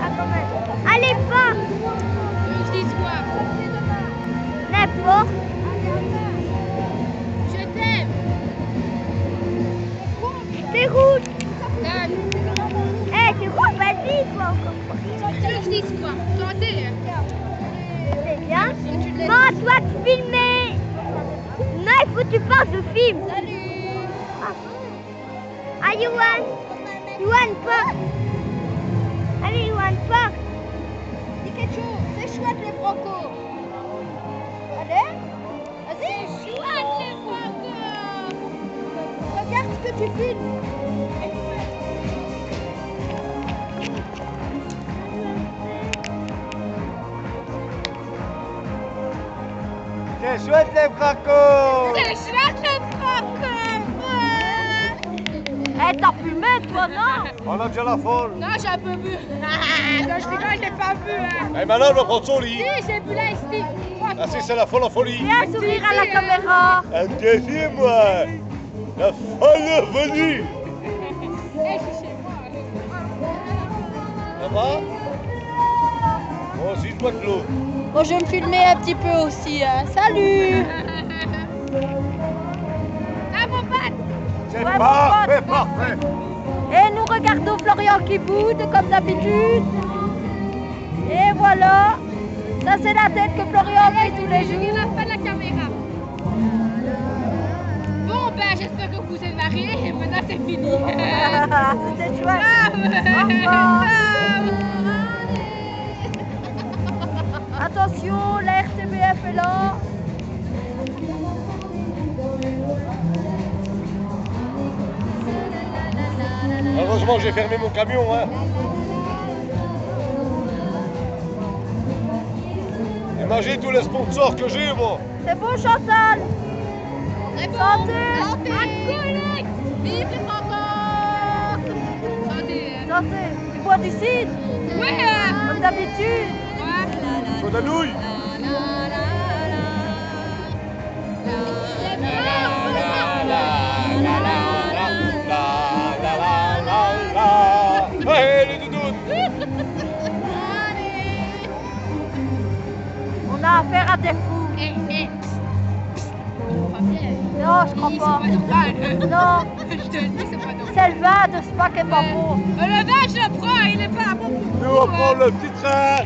Ah, quand même. Allez, va. Je dis quoi? N'importe. Je t'aime. T'es rouge. Dad. Eh, t'es rouge, vas-y, toi. Tu veux que je dise quoi? Tentez. C'est bien. Non, toi, de filmer. Non, il faut que tu fasses le film. Salut. Ah, Yohan. Yohan, pas. Allez, Yohan, pas. Dis quelque chose. C'est chouette les Franco. Allez. Vas-y. C'est chouette les Franco. Regarde ce que tu filmes. C'est chouette les Franco! C'est chouette les Franco. Eh, t'as fumé, toi, non? On a déjà la folle! Non, j'ai un peu bu. Non, je rigole, j'ai pas bu. Hein. Et maintenant, on va prendre son lit! Si, j'ai bu là ici. Ah si, c'est la folle en folie! Viens sourire à la caméra. Un défi, moi! La folle en folie! Eh, je suis chez moi. Ça va? Moi aussi, je bois de l'eau. Bon, je vais me filmer un petit peu aussi. Hein. Salut. Ah, mon pote. C'est Ouais, parfait, parfait! Et nous regardons Florian qui boude, comme d'habitude. Et voilà. Ça, c'est la tête que Florian fait tous les jours. Il n'a pas la caméra. Bon, ben, j'espère que vous êtes mariés. Et maintenant, c'est fini. C'était chouette. Au revoir. Attention, la RTBF est là. Heureusement que j'ai fermé mon camion, hein! Imagine tous les sponsors que j'ai, moi! C'est bon, Chantal. C'est bon. Santé. Santé. Vive les Franco. Santé. Santé. Tu bois du cidre, Ouais. comme d'habitude. Faut de la nouille! Hey, les doudounes! On a affaire à des fous. Non, je crois pas. Non, Je te le dis, c'est pas normal. c'est le vin de Spa qui est pas bon. Le vin, je le prends, il est pas bon. Nous, on prend le petit train!